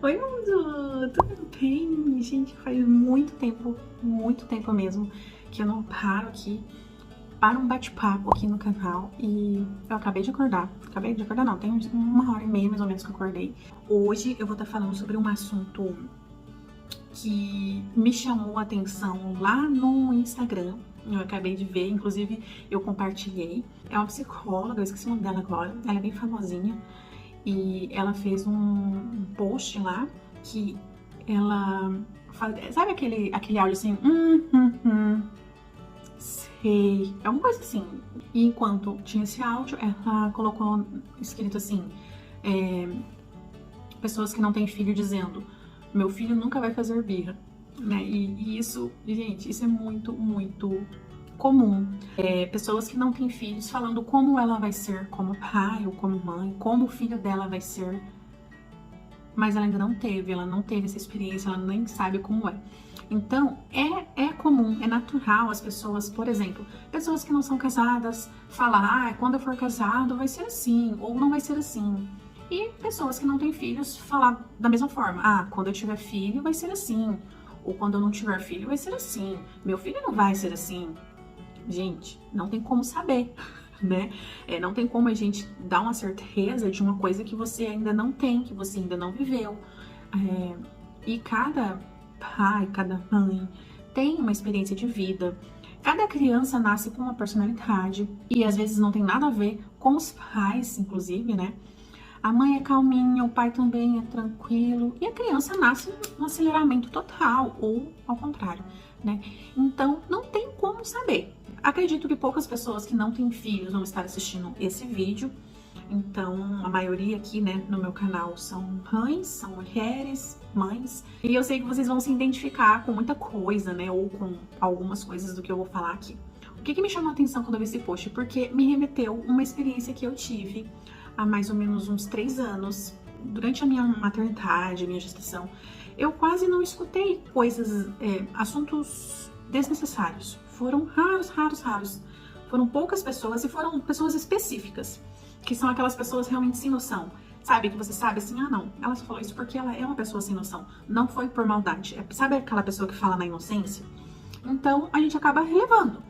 Oi, mundo! Tudo bem? Gente, faz muito tempo mesmo, que eu não paro aqui para um bate-papo aqui no canal e eu acabei de acordar. Acabei de acordar não, tem uma hora e meia mais ou menos que eu acordei. Hoje eu vou estar falando sobre um assunto que me chamou a atenção lá no Instagram. Eu acabei de ver, inclusive eu compartilhei. É uma psicóloga, eu esqueci o nome dela agora, ela é bem famosinha. E ela fez um post lá que ela faz, sabe aquele áudio assim, sei, é uma coisa assim. E enquanto tinha esse áudio, ela colocou escrito assim, pessoas que não têm filho dizendo, meu filho nunca vai fazer birra, né? E isso, gente, isso é muito comum. Pessoas que não têm filhos falando como ela vai ser como pai ou como mãe, como o filho dela vai ser, mas ela ainda não teve, essa experiência, ela nem sabe como é. Então, é comum, é natural as pessoas, por exemplo, pessoas que não são casadas, falar, quando eu for casado vai ser assim, ou não vai ser assim. E pessoas que não têm filhos, falar da mesma forma, quando eu tiver filho vai ser assim, ou quando eu não tiver filho vai ser assim, meu filho não vai ser assim. Gente, não tem como saber, né? Não tem como a gente dar uma certeza de uma coisa que você ainda não tem, que você ainda não viveu. E cada pai, cada mãe tem uma experiência de vida. Cada criança nasce com uma personalidade e às vezes não tem nada a ver com os pais, inclusive, né? A mãe é calminha, o pai também é tranquilo e a criança nasce num aceleramento total ou ao contrário, né? Então não tem como saber. Acredito que poucas pessoas que não têm filhos vão estar assistindo esse vídeo. Então, a maioria aqui, né, no meu canal são mães, são mulheres, mães. E eu sei que vocês vão se identificar com muita coisa, né, ou com algumas coisas do que eu vou falar aqui. O que me chamou a atenção quando eu vi esse post? Porque me remeteu uma experiência que eu tive há mais ou menos uns 3 anos, durante a minha maternidade, a minha gestação. Eu quase não escutei coisas, assuntos desnecessários. Foram raros. Foram poucas pessoas e foram pessoas específicas, que são aquelas pessoas realmente sem noção. Sabe, que você sabe assim, não, ela só falou isso porque ela é uma pessoa sem noção. Não foi por maldade. Sabe aquela pessoa que fala na inocência? Então, a gente acaba relevando.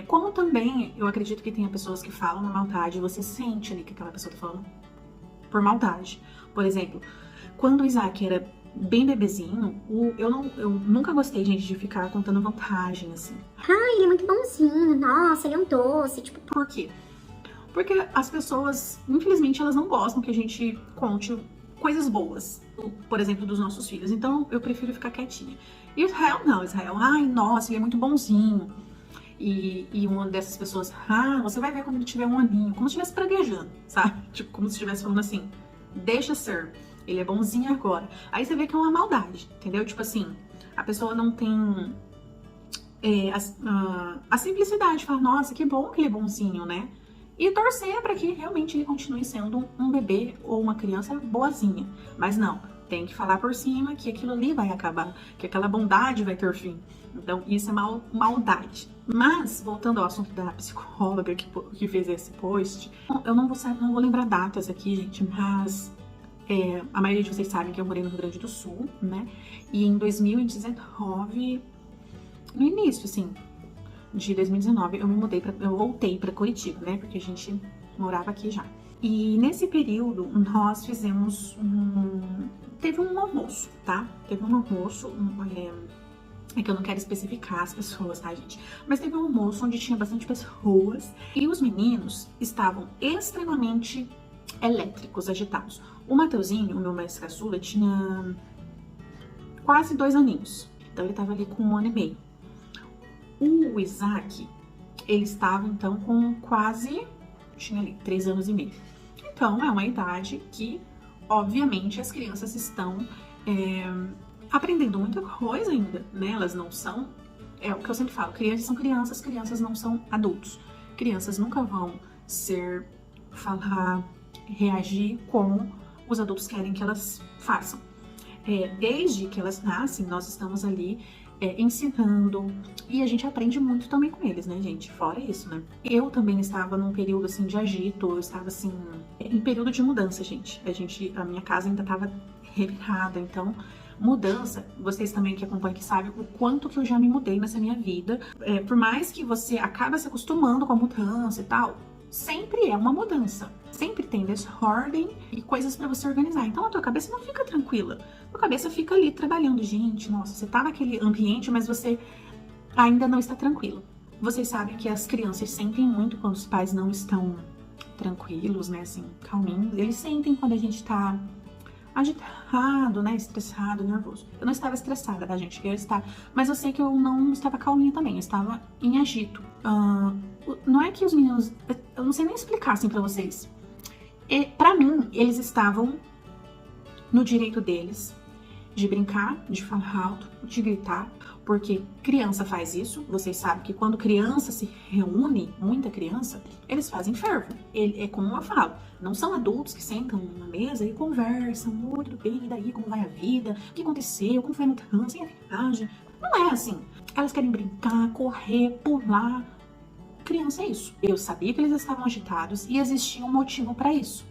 Como também, eu acredito que tenha pessoas que falam na maldade, você sente ali que aquela pessoa tá falando por maldade. Por exemplo, quando o Isaac era bem bebezinho, eu nunca gostei, gente, de ficar contando vantagem, assim. Ele é muito bonzinho, nossa, ele é um doce, tipo... Por quê? Porque as pessoas, infelizmente, elas não gostam que a gente conte coisas boas, por exemplo, dos nossos filhos. Então, eu prefiro ficar quietinha. E Israel não, Israel, nossa, ele é muito bonzinho. E uma dessas pessoas, você vai ver quando ele tiver um aninho, como se estivesse praguejando, sabe? Tipo, como se estivesse falando assim, deixa ser, ele é bonzinho agora. Aí você vê que é uma maldade, entendeu? Tipo assim, a pessoa não tem a simplicidade de falar, nossa, que bom que ele é bonzinho, né? E torcer para que realmente ele continue sendo um bebê ou uma criança boazinha. Mas não, tem que falar por cima que aquilo ali vai acabar, que aquela bondade vai ter fim. Então, isso é maldade. Mas, voltando ao assunto da psicóloga que fez esse post, eu não vou lembrar datas aqui, gente, mas a maioria de vocês sabem que eu morei no Rio Grande do Sul, né? E em 2019, no início, assim, de 2019, eu voltei pra Curitiba, né? Porque a gente morava aqui já. E nesse período, nós teve um almoço, tá? Teve um almoço, que eu não quero especificar as pessoas, tá, gente? Mas teve um almoço onde tinha bastante pessoas e os meninos estavam extremamente elétricos, agitados. O Mateuzinho, o meu mais caçula, tinha quase 2 aninhos. Então ele tava ali com 1 ano e meio. O Isaac, ele estava então com tinha ali 3 anos e meio. Então é uma idade que, obviamente, as crianças estão aprendendo muita coisa ainda, né? Elas não são, o que eu sempre falo, crianças são crianças não são adultos. Crianças nunca vão falar, reagir como os adultos querem que elas façam. Desde que elas nascem, nós estamos ali ensinando, e a gente aprende muito também com eles, né, gente? Fora isso, né? Eu também estava num período, assim, de agito, eu estava, assim, em período de mudança, gente. A minha casa ainda estava revirada. Então, mudança, vocês também que acompanham que sabem o quanto que eu já me mudei nessa minha vida. Por mais que você acabe se acostumando com a mudança e tal, sempre é uma mudança. Sempre tem desordem e coisas pra você organizar. Então a tua cabeça não fica tranquila. A tua cabeça fica ali trabalhando. Gente, nossa, você tá naquele ambiente, mas você ainda não está tranquilo. Vocês sabem que as crianças sentem muito quando os pais não estão tranquilos, né, assim, calminhos. Eles sentem quando a gente tá agitado, né, estressado, nervoso. Eu não estava estressada, tá, gente? Mas eu sei que eu não estava calminha também, eu estava em agito. Não é que os meninos, eu não sei nem explicar assim pra vocês. Pra mim, eles estavam no direito deles de brincar, de falar alto, de gritar, porque criança faz isso. Vocês sabem que quando criança se reúne, muita criança, eles fazem fervo. É como eu falo, não são adultos que sentam na mesa e conversam, tudo bem, e daí, como vai a vida, o que aconteceu, como foi a mudança, e a viagem. Não é assim. Elas querem brincar, correr, pular. Criança é isso. Eu sabia que eles estavam agitados e existia um motivo para isso.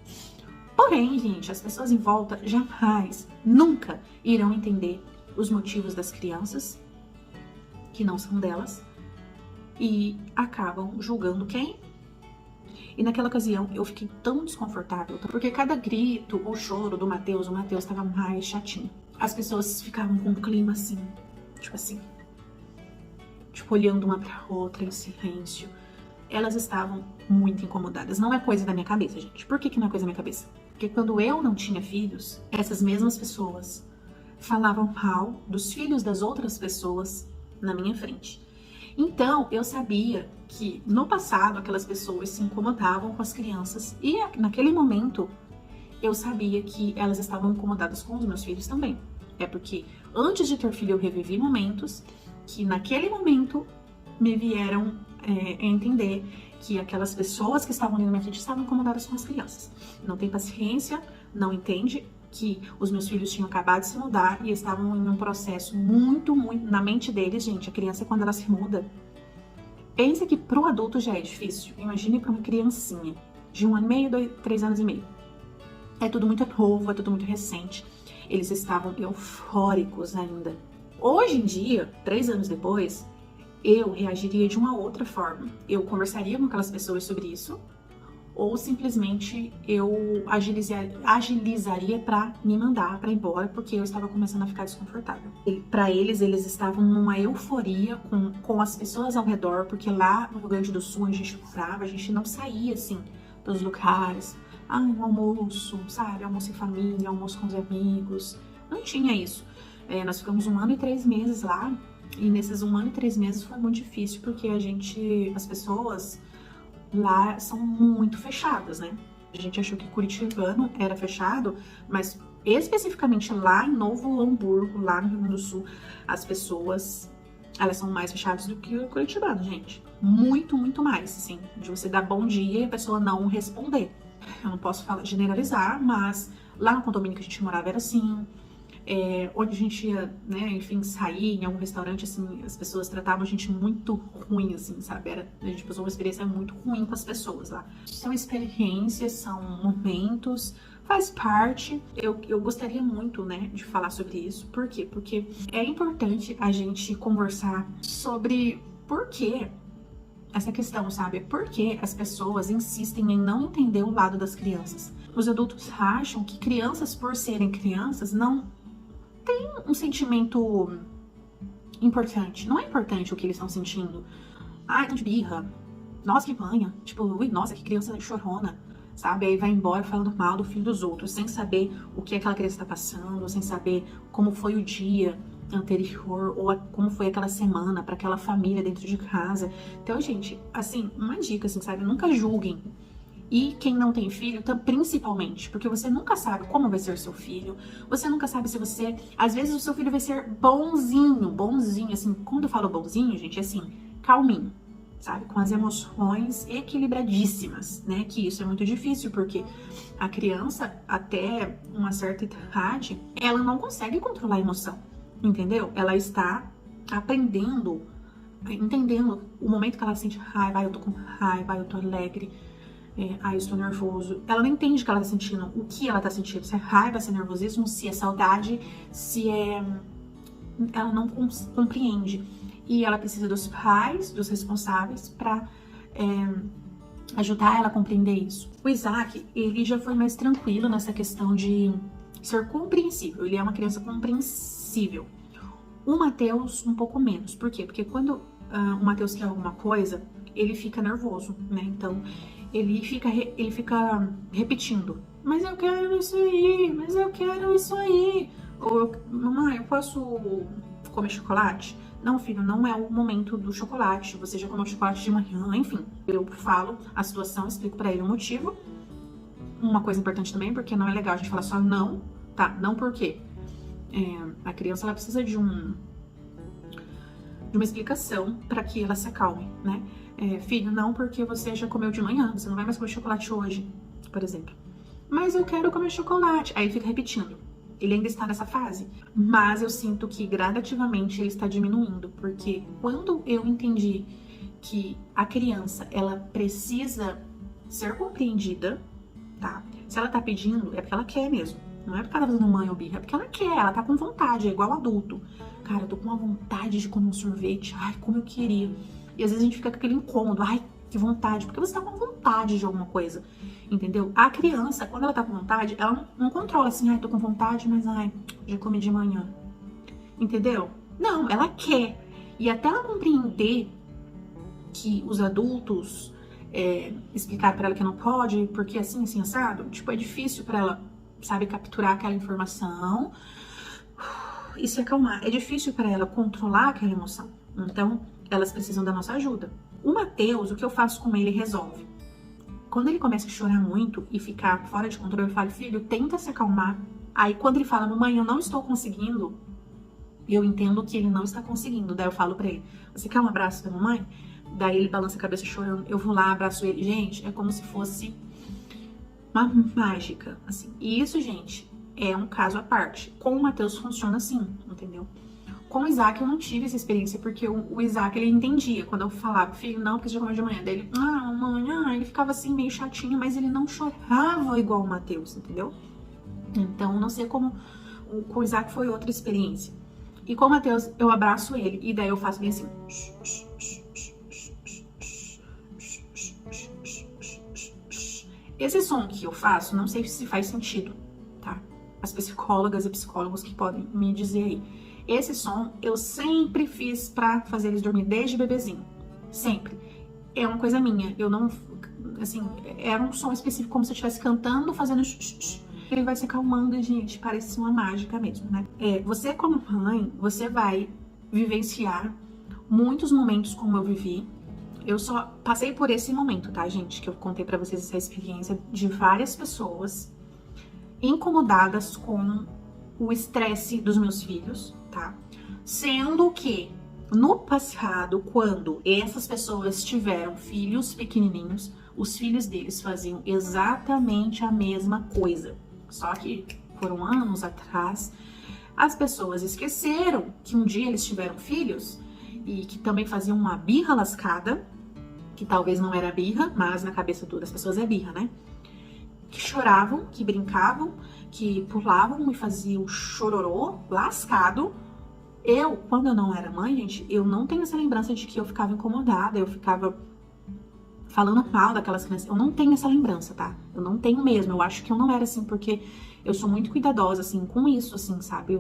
Porém, gente, as pessoas em volta jamais, nunca irão entender os motivos das crianças, que não são delas, e acabam julgando quem? E naquela ocasião eu fiquei tão desconfortável, porque cada grito ou choro do Matheus, o Matheus estava mais chatinho. As pessoas ficavam com um clima assim, tipo olhando uma pra outra em silêncio. Elas estavam muito incomodadas. Não é coisa da minha cabeça, gente. Por que não é coisa da minha cabeça? Porque quando eu não tinha filhos, essas mesmas pessoas falavam mal dos filhos das outras pessoas na minha frente. Então, eu sabia que no passado aquelas pessoas se incomodavam com as crianças e naquele momento eu sabia que elas estavam incomodadas com os meus filhos também. É porque antes de ter filho eu revivi momentos que naquele momento me vieram entender que aquelas pessoas que estavam ali na minha frente estavam incomodadas com as crianças. Não tem paciência, não entende que os meus filhos tinham acabado de se mudar e estavam em um processo muito na mente deles, gente. A criança, quando ela se muda, pensa que pro adulto já é difícil. Imagine para uma criancinha de 1 ano e meio, 3 anos e meio. É tudo muito novo, é tudo muito recente. Eles estavam eufóricos ainda. Hoje em dia, 3 anos depois, eu reagiria de uma outra forma. Eu conversaria com aquelas pessoas sobre isso, ou simplesmente eu agilizaria para me mandar para ir embora, porque eu estava começando a ficar desconfortável. Para eles estavam numa euforia com as pessoas ao redor, porque lá no Rio Grande do Sul a gente morava, a gente não saía assim dos lugares. Um almoço, sabe? Almoço em família, almoço com os amigos. Não tinha isso. Nós ficamos 1 ano e 3 meses lá. E nesses 1 ano e 3 meses foi muito difícil, porque as pessoas lá são muito fechadas, né? A gente achou que curitibano era fechado, mas especificamente lá em Novo Hamburgo, lá no Rio Grande do Sul, as pessoas, elas são mais fechadas do que o curitibano, gente. Muito mais, assim, de você dar bom dia e a pessoa não responder. Eu não posso generalizar, mas lá no condomínio que a gente morava era assim. Onde a gente ia, né, enfim, sair em algum restaurante, assim, as pessoas tratavam a gente muito ruim, assim, sabe? A gente passou uma experiência muito ruim com as pessoas lá. São experiências, são momentos, faz parte. Eu gostaria muito, né, de falar sobre isso. Por quê? Porque é importante a gente conversar sobre por que essa questão, sabe? Por que as pessoas insistem em não entender o lado das crianças. Os adultos acham que crianças, por serem crianças, não tem um sentimento importante. Não é importante o que eles estão sentindo. Tão de birra. Nossa, que manha. Tipo, nossa, que criança chorona. Sabe? Aí vai embora falando mal do filho dos outros, sem saber o que aquela criança está passando, sem saber como foi o dia anterior, ou como foi aquela semana para aquela família dentro de casa. Então, gente, assim, uma dica, assim, sabe? Nunca julguem. E quem não tem filho, principalmente, porque você nunca sabe como vai ser o seu filho, você nunca sabe se você... Às vezes o seu filho vai ser bonzinho, assim, quando eu falo bonzinho, gente, é assim, calminho, sabe? Com as emoções equilibradíssimas, né? Que isso é muito difícil, porque a criança, até uma certa idade, ela não consegue controlar a emoção, entendeu? Ela está aprendendo, entendendo o momento que ela sente raiva, eu tô com raiva, eu tô alegre. eu estou nervoso. Ela não entende o que ela tá sentindo, o que ela tá sentindo, se é raiva, se é nervosismo, se é saudade, se é... Ela não compreende. E ela precisa dos pais, dos responsáveis, pra ajudar ela a compreender isso. O Isaac, ele já foi mais tranquilo nessa questão de ser compreensível. Ele é uma criança compreensível. O Matheus, um pouco menos. Por quê? Porque quando o Matheus quer alguma coisa, ele fica nervoso, né? Então, ele fica repetindo. Mas eu quero isso aí, mas eu quero isso aí. Ou, mamãe, eu posso comer chocolate? Não, filho, não é o momento do chocolate. Você já comeu chocolate de manhã, enfim. Eu falo a situação, explico pra ele o motivo. Uma coisa importante também, porque não é legal a gente falar só não, tá? Não por quê? A criança, ela precisa de uma explicação para que ela se acalme, né? Filho, não porque você já comeu de manhã, você não vai mais comer chocolate hoje, por exemplo. Mas eu quero comer chocolate. Aí ele fica repetindo. Ele ainda está nessa fase, mas eu sinto que gradativamente ele está diminuindo, porque quando eu entendi que a criança, ela precisa ser compreendida, tá? Se ela tá pedindo, é porque ela quer mesmo. Não é porque ela tá fazendo mãe ou birra, é porque ela quer, ela tá com vontade, é igual adulto. Cara, eu tô com uma vontade de comer um sorvete, ai, como eu queria. E às vezes a gente fica com aquele incômodo, ai, que vontade, porque você tá com vontade de alguma coisa, entendeu? A criança, quando ela tá com vontade, ela não controla assim, ai, tô com vontade, mas ai, já comi de manhã, entendeu? Não, ela quer. E até ela compreender que os adultos explicar pra ela que não pode, porque assim, assado, tipo, é difícil pra ela, sabe, capturar aquela informação e se acalmar. É difícil pra ela controlar aquela emoção. Então, elas precisam da nossa ajuda. O Matheus, o que eu faço com ele, resolve. Quando ele começa a chorar muito e ficar fora de controle, eu falo, filho, tenta se acalmar. Aí, quando ele fala, mamãe, eu não estou conseguindo, eu entendo que ele não está conseguindo. Daí eu falo pra ele, você quer um abraço da mamãe? Daí ele balança a cabeça chorando, eu vou lá, abraço ele. Gente, é como se fosse uma mágica, assim. E isso, gente, é um caso à parte. Com o Matheus funciona assim, entendeu? Com o Isaac eu não tive essa experiência, porque o Isaac, ele entendia. Quando eu falava, filho, não, porque você já comeu de manhã. Daí ele, mamãe, ele ficava assim, meio chatinho, mas ele não chorava igual o Matheus, entendeu? Então, não sei como... Com o Isaac foi outra experiência. E com o Matheus, eu abraço ele, e daí eu faço bem assim... Esse som que eu faço, não sei se faz sentido, tá? As psicólogas e psicólogos que podem me dizer aí. Esse som eu sempre fiz pra fazer eles dormir desde bebezinho. Sempre. É uma coisa minha. Eu não... Assim, era um som específico, como se eu estivesse cantando, fazendo... Ele vai se acalmando e, gente, parece uma mágica mesmo, né? Você como mãe, você vai vivenciar muitos momentos como eu vivi. Eu só passei por esse momento, tá, gente? Que eu contei pra vocês essa experiência de várias pessoas incomodadas com o estresse dos meus filhos, tá? Sendo que no passado, quando essas pessoas tiveram filhos pequenininhos, os filhos deles faziam exatamente a mesma coisa. Só que foram anos atrás, as pessoas esqueceram que um dia eles tiveram filhos e que também faziam uma birra lascada, que talvez não era birra, mas na cabeça das pessoas é birra, né? Que choravam, que brincavam, que pulavam e faziam chororô lascado. Eu, quando eu não era mãe, gente, eu não tenho essa lembrança de que eu ficava incomodada, eu ficava falando mal daquelas crianças. Eu não tenho essa lembrança, tá? Eu não tenho mesmo. Eu acho que eu não era assim, porque eu sou muito cuidadosa, assim, com isso, assim, sabe?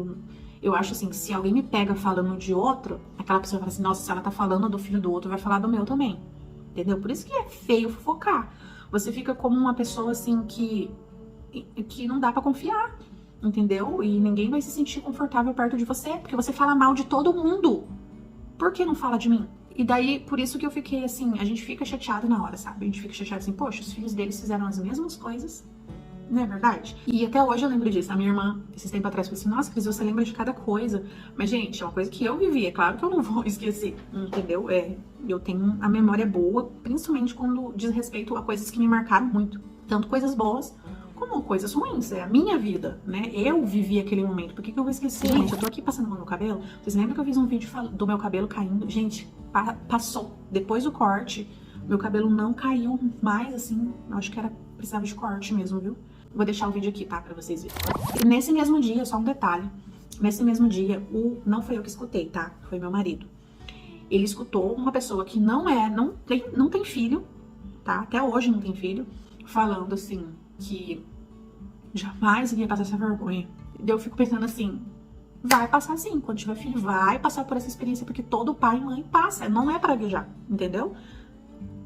Eu acho assim, que se alguém me pega falando de outro, aquela pessoa fala assim, nossa, se ela tá falando do filho do outro, vai falar do meu também. Entendeu? Por isso que é feio fofocar. Você fica como uma pessoa, assim, que não dá pra confiar, entendeu? E ninguém vai se sentir confortável perto de você, porque você fala mal de todo mundo. Por que não fala de mim? E daí, por isso que eu fiquei assim, a gente fica chateado na hora, sabe? A gente fica chateado assim, poxa, os filhos deles fizeram as mesmas coisas, não é verdade? E até hoje eu lembro disso. A minha irmã, esses tempos atrás, falou assim, nossa, Cris, você lembra de cada coisa. Mas, gente, é uma coisa que eu vivi, é claro que eu não vou esquecer, entendeu? Eu tenho a memória boa, principalmente quando diz respeito a coisas que me marcaram muito. Tanto coisas boas, como coisas ruins, é a minha vida, né? Eu vivi aquele momento, por que eu vou esquecer? Gente, eu tô aqui passando a mão no cabelo, vocês lembram que eu fiz um vídeo do meu cabelo caindo? Gente, passou, depois do corte, Meu cabelo não caiu mais, assim, eu acho que precisava de corte mesmo, viu? Vou deixar o vídeo aqui, tá? Pra vocês verem. E nesse mesmo dia, só um detalhe. Nesse mesmo dia, não foi eu que escutei, tá? Foi meu marido. Ele escutou uma pessoa que não tem filho, tá? Até hoje não tem filho, falando assim, que jamais iria passar essa vergonha. E eu fico pensando assim, vai passar sim, quando tiver filho, vai passar por essa experiência, porque todo pai e mãe passa, não é pra viajar, entendeu?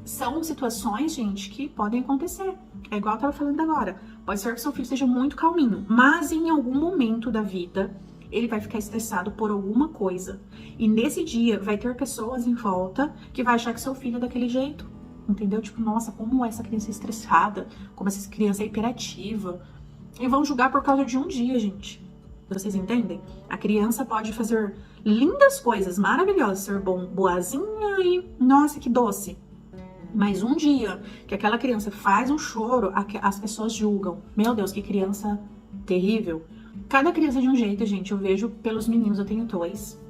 São situações, gente, que podem acontecer. É igual eu tava falando agora. Pode ser que seu filho seja muito calminho, mas em algum momento da vida, ele vai ficar estressado por alguma coisa. E nesse dia, vai ter pessoas em volta que vai achar que seu filho é daquele jeito. Entendeu? Tipo, nossa, como essa criança é estressada, como essa criança é hiperativa. E vão julgar por causa de um dia, gente. Vocês entendem? A criança pode fazer lindas coisas, maravilhosas, ser boazinha e, nossa, que doce. Mas um dia que aquela criança faz um choro, as pessoas julgam. Meu Deus, que criança terrível. Cada criança de um jeito, gente. Eu vejo pelos meninos, eu tenho 2.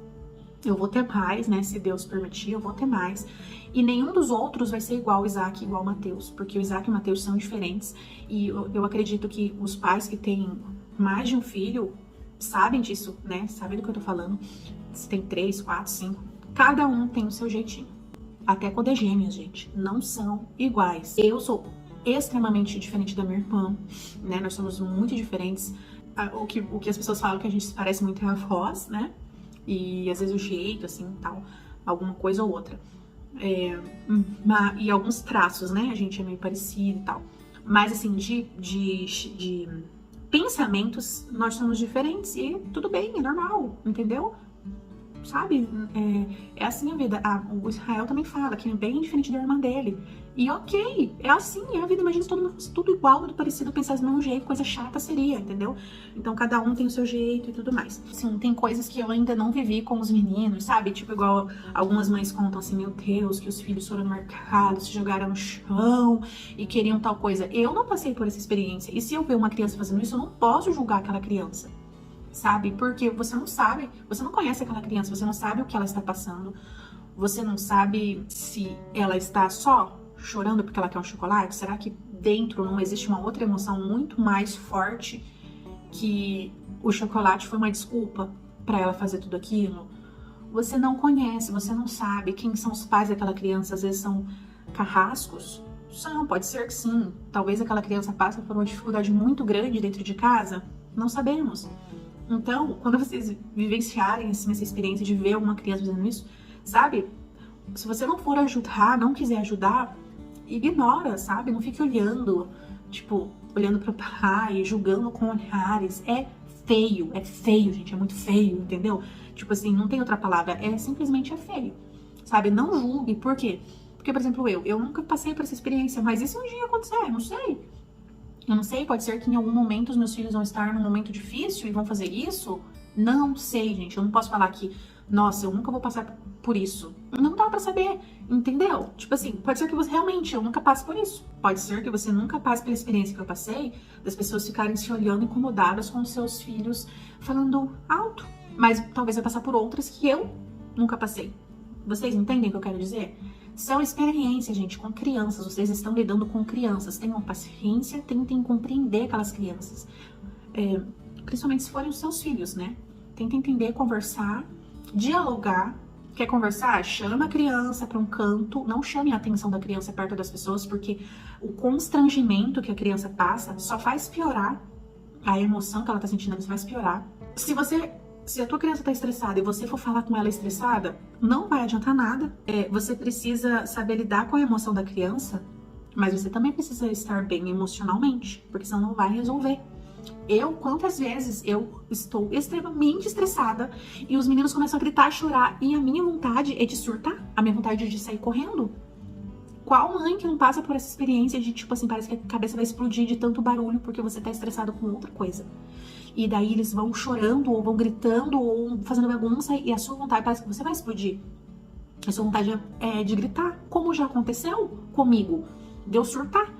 Eu vou ter mais, né? Se Deus permitir, eu vou ter mais. E nenhum dos outros vai ser igual o Isaac, igual o Mateus. Porque o Isaac e o Mateus são diferentes. E eu acredito que os pais que têm mais de um filho sabem disso, né? Sabem do que eu tô falando. Se tem 3, 4, 5. Cada um tem o seu jeitinho. Até quando é gêmeas, gente, não são iguais. Eu sou extremamente diferente da minha irmã, né? Nós somos muito diferentes. O que as pessoas falam que a gente se parece muito é a voz, né? E às vezes o jeito, assim, tal. Alguma coisa ou outra. E alguns traços, né? A gente é meio parecido e tal. Mas, assim, de pensamentos, nós somos diferentes. E tudo bem, é normal, entendeu? Sabe? É assim a vida. O Israel também fala que é bem diferente da irmã dele. E ok, é assim, é a vida. Imagina se todo mundo fosse tudo igual, tudo parecido, pensasse do mesmo jeito, coisa chata seria, entendeu? Então cada um tem o seu jeito e tudo mais. Sim, tem coisas que eu ainda não vivi com os meninos, sabe? Tipo, igual algumas mães contam assim, meu Deus, que os filhos foram no mercado, se jogaram no chão e queriam tal coisa. Eu não passei por essa experiência. E se eu ver uma criança fazendo isso, eu não posso julgar aquela criança. Sabe? Porque você não sabe, você não conhece aquela criança, você não sabe o que ela está passando, você não sabe se ela está só chorando porque ela quer um chocolate. Será que dentro não existe uma outra emoção muito mais forte, que o chocolate foi uma desculpa para ela fazer tudo aquilo? Você não conhece, você não sabe quem são os pais daquela criança. Às vezes são carrascos. Pode ser que sim. Talvez aquela criança passe por uma dificuldade muito grande dentro de casa. Não sabemos. Então, quando vocês vivenciarem assim, essa experiência de ver uma criança fazendo isso, sabe? Se você não for ajudar, não quiser ajudar, ignora, sabe? Não fique olhando, tipo, olhando pro pai, julgando com olhares. É feio, gente, é muito feio, entendeu? Tipo assim, não tem outra palavra, simplesmente é feio, sabe? Não julgue, por quê? Porque, por exemplo, eu nunca passei por essa experiência, mas e se um dia acontecer? Não sei. Eu não sei, pode ser que em algum momento os meus filhos vão estar num momento difícil e vão fazer isso. Não sei, gente. Eu não posso falar que, nossa, eu nunca vou passar por isso. Não dá pra saber, entendeu? Tipo assim, pode ser que você realmente, eu nunca passe por isso. Pode ser que você nunca passe pela experiência que eu passei, das pessoas ficarem se olhando incomodadas com os seus filhos falando alto. Mas talvez vai passar por outras que eu nunca passei. Vocês entendem o que eu quero dizer? São experiências, gente, com crianças. Vocês estão lidando com crianças. Tenham paciência, tentem compreender aquelas crianças. Principalmente se forem os seus filhos, né? Tentem entender, conversar, dialogar. Quer conversar? Chama a criança para um canto. Não chame a atenção da criança perto das pessoas, porque o constrangimento que a criança passa só faz piorar. A emoção que ela tá sentindo faz piorar. Se a tua criança tá estressada e você for falar com ela estressada, não vai adiantar nada. Você precisa saber lidar com a emoção da criança, mas você também precisa estar bem emocionalmente, porque senão não vai resolver. Quantas vezes eu estou extremamente estressada e os meninos começam a gritar, a chorar, e a minha vontade é de surtar, a minha vontade é de sair correndo. Qual mãe que não passa por essa experiência de, tipo assim, parece que a cabeça vai explodir de tanto barulho porque você tá estressado com outra coisa? E daí eles vão chorando, ou vão gritando, ou fazendo bagunça, e a sua vontade parece que você vai explodir. A sua vontade é de gritar, como já aconteceu comigo, de eu surtar.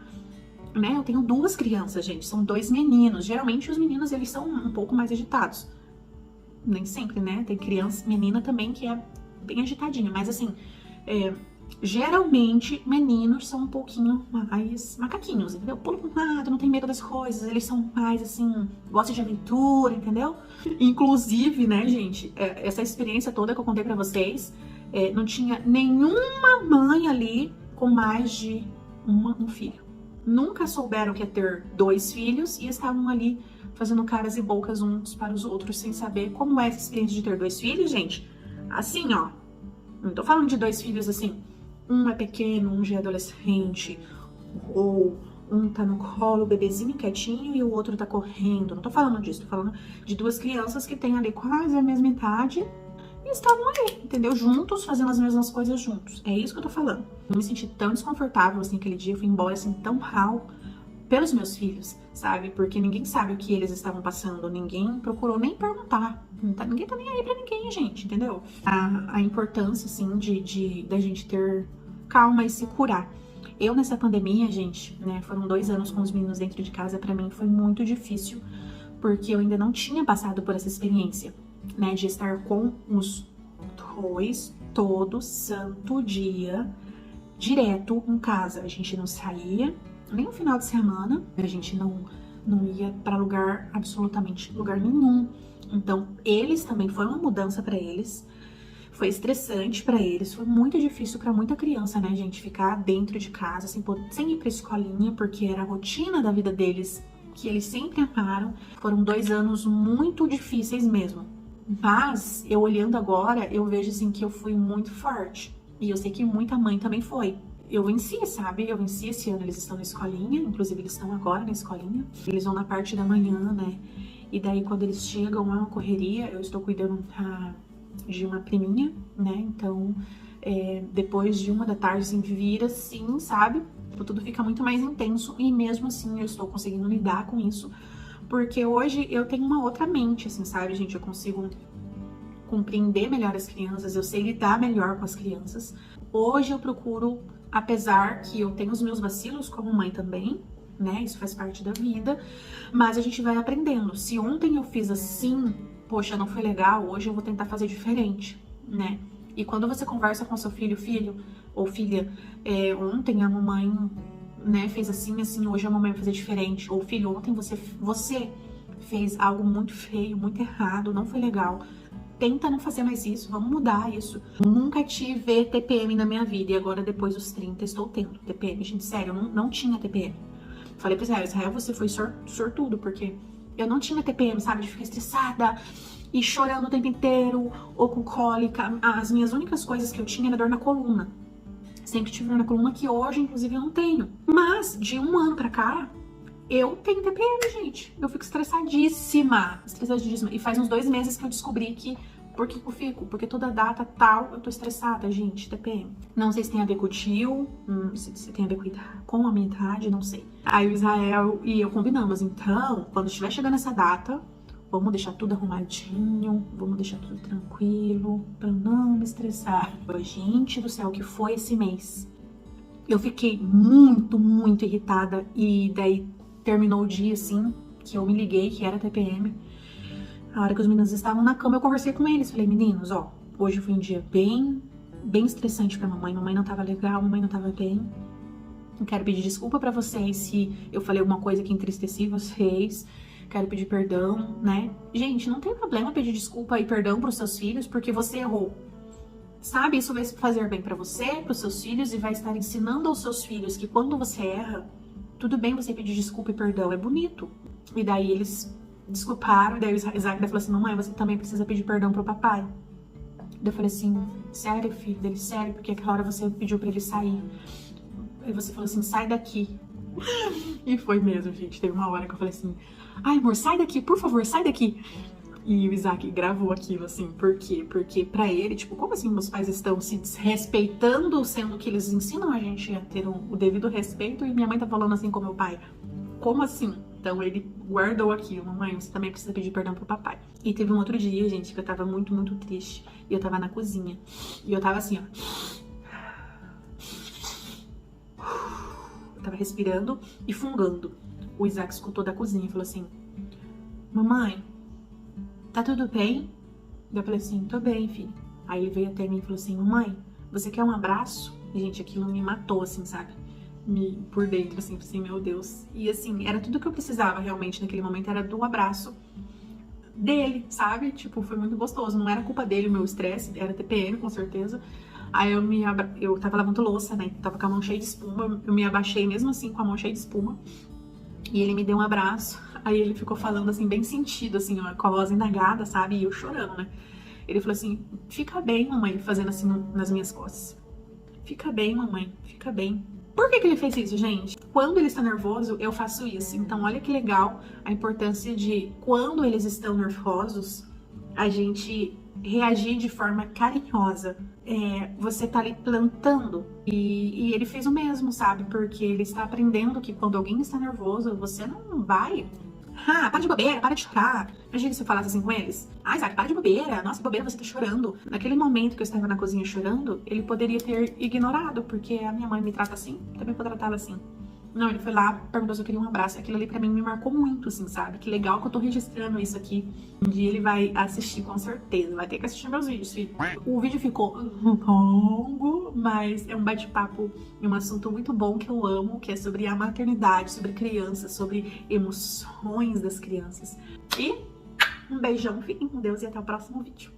Né? Eu tenho 2 crianças, gente, são 2 meninos. Geralmente os meninos, eles são um pouco mais agitados. Nem sempre, né? Tem menina também que é bem agitadinha, mas assim, Geralmente, meninos são um pouquinho mais macaquinhos, entendeu? Pulam pro lado, não tem medo das coisas, eles são mais, assim, gostam de aventura, entendeu? Inclusive, né, gente, essa experiência toda que eu contei pra vocês, não tinha nenhuma mãe ali com mais de um filho. Nunca souberam que ia ter 2 filhos e estavam ali fazendo caras e bocas uns para os outros sem saber como é essa experiência de ter 2 filhos, gente. Assim, ó, não tô falando de 2 filhos assim, um é pequeno, um já é adolescente, ou um tá no colo, bebezinho quietinho, e o outro tá correndo. Não tô falando disso, tô falando de 2 crianças que têm ali quase a mesma idade e estavam ali, entendeu? Juntos, fazendo as mesmas coisas juntos. É isso que eu tô falando. Eu me senti tão desconfortável, assim, aquele dia. Eu fui embora, assim, tão mal pelos meus filhos, sabe? Porque ninguém sabe o que eles estavam passando. Ninguém procurou nem perguntar. Ninguém tá nem aí pra ninguém, gente, entendeu? A importância, assim, da gente ter calma e se curar. Eu, nessa pandemia, gente, né, foram 2 anos com os meninos dentro de casa, pra mim foi muito difícil, porque eu ainda não tinha passado por essa experiência, né, de estar com os 2 todo santo dia, direto em casa. A gente não saía, nem no final de semana, a gente não ia pra lugar, absolutamente lugar nenhum. Então, eles também, foi uma mudança pra eles. Foi estressante pra eles, foi muito difícil pra muita criança, né, gente, ficar dentro de casa, sem ir pra escolinha, porque era a rotina da vida deles, que eles sempre amaram. Foram 2 anos muito difíceis mesmo. Mas, eu olhando agora, eu vejo, assim, que eu fui muito forte. E eu sei que muita mãe também foi. Eu venci, sabe? Eu venci esse ano, eles estão na escolinha, inclusive eles estão agora na escolinha. Eles vão na parte da manhã, né? E daí, quando eles chegam, é uma correria, eu estou cuidando de uma priminha, né? Então, depois de 1 da tarde, assim, vira assim, sabe? Tudo fica muito mais intenso e mesmo assim eu estou conseguindo lidar com isso, porque hoje eu tenho uma outra mente, assim, sabe, gente? Eu consigo compreender melhor as crianças, eu sei lidar melhor com as crianças. Hoje eu procuro, apesar que eu tenho os meus vacilos como mãe também, né? Isso faz parte da vida, mas a gente vai aprendendo. Se ontem eu fiz assim, poxa, não foi legal, hoje eu vou tentar fazer diferente, né? E quando você conversa com seu filho ou filha, ontem a mamãe, né, fez assim, hoje a mamãe vai fazer diferente. Ou filho, ontem você fez algo muito feio, muito errado, não foi legal. Tenta não fazer mais isso, vamos mudar isso. Nunca tive TPM na minha vida e agora depois dos 30 estou tendo TPM. Gente, sério, eu não tinha TPM. Falei pra Israel, você foi sortudo, porque eu não tinha TPM, sabe, de ficar estressada e chorando o tempo inteiro, ou com cólica. As minhas únicas coisas que eu tinha era dor na coluna. Sempre tive dor na coluna, que hoje, inclusive, eu não tenho. Mas, de 1 ano pra cá, eu tenho TPM, gente. Eu fico estressadíssima. E faz uns 2 meses que eu descobri que... Por que eu fico? Porque toda data tal, eu tô estressada, gente, TPM. Não sei se tem a ver com o tio, se tem a ver com a minha idade, não sei. Aí o Israel e eu combinamos, então, quando estiver chegando essa data, vamos deixar tudo arrumadinho, vamos deixar tudo tranquilo, pra não me estressar. Gente do céu, o que foi esse mês? Eu fiquei muito, muito irritada e daí terminou o dia, assim, que eu me liguei que era TPM. A hora que os meninos estavam na cama, eu conversei com eles. Falei, meninos, ó, hoje foi um dia bem estressante pra mamãe. Mamãe não tava legal, mamãe não tava bem. Eu quero pedir desculpa pra vocês se eu falei alguma coisa que entristeci vocês. Quero pedir perdão, né? Gente, não tem problema pedir desculpa e perdão pros seus filhos, porque você errou. Sabe, isso vai fazer bem pra você, pros seus filhos, e vai estar ensinando aos seus filhos que quando você erra, tudo bem você pedir desculpa e perdão, é bonito. E daí eles desculparam, e daí o Isaac falou assim, mamãe, você também precisa pedir perdão pro papai. Daí eu falei assim, sério, filho? Dele, sério, porque aquela hora você pediu pra ele sair. Aí você falou assim, sai daqui. E foi mesmo, gente. Teve uma hora que eu falei assim, ai, amor, sai daqui, por favor, sai daqui. E o Isaac gravou aquilo, assim, por quê? Porque pra ele, tipo, como assim meus pais estão se desrespeitando, sendo que eles ensinam a gente a ter o devido respeito, e minha mãe tá falando assim com meu pai? Como assim? Então ele guardou aquilo, mamãe, você também precisa pedir perdão pro papai. E teve um outro dia, gente, que eu tava muito, muito triste, e eu tava na cozinha, e eu tava assim, ó. Eu tava respirando e fungando. O Isaac escutou da cozinha e falou assim, mamãe, tá tudo bem? Eu falei assim, tô bem, filho. Aí ele veio até mim e falou assim, mamãe, você quer um abraço? E, gente, aquilo me matou, assim, sabe? Por dentro, assim, meu Deus. E, assim, era tudo que eu precisava realmente naquele momento, era do abraço dele, sabe? Tipo, foi muito gostoso. Não era culpa dele o meu estresse, era TPM, com certeza. Aí eu tava lavando louça, né? Tava com a mão cheia de espuma. Eu me abaixei mesmo assim, com a mão cheia de espuma. E ele me deu um abraço. Aí ele ficou falando assim, bem sentido, assim, com a voz indagada, sabe? E eu chorando, né? Ele falou assim: fica bem, mamãe, fazendo assim nas minhas costas. Fica bem, mamãe, fica bem. Por que ele fez isso, gente? Quando ele está nervoso, eu faço isso. Então, olha que legal a importância de, quando eles estão nervosos, a gente reagir de forma carinhosa. Você tá ali plantando. E ele fez o mesmo, sabe? Porque ele está aprendendo que quando alguém está nervoso, você não vai... Ah, para de bobeira, para de chorar. Imagina se eu falasse assim com eles. Ah, Isaac, para de bobeira. Nossa, que bobeira, você tá chorando. Naquele momento que eu estava na cozinha chorando, ele poderia ter ignorado, porque a minha mãe me trata assim, também vou tratá-la assim. Não, ele foi lá, perguntou se eu queria um abraço. Aquilo ali pra mim me marcou muito, assim, sabe? Que legal que eu tô registrando isso aqui. Um dia ele vai assistir, com certeza. Vai ter que assistir meus vídeos, filho. O vídeo ficou longo, mas é um bate-papo e um assunto muito bom que eu amo, que é sobre a maternidade, sobre crianças, sobre emoções das crianças. E um beijão, fiquem com Deus e até o próximo vídeo.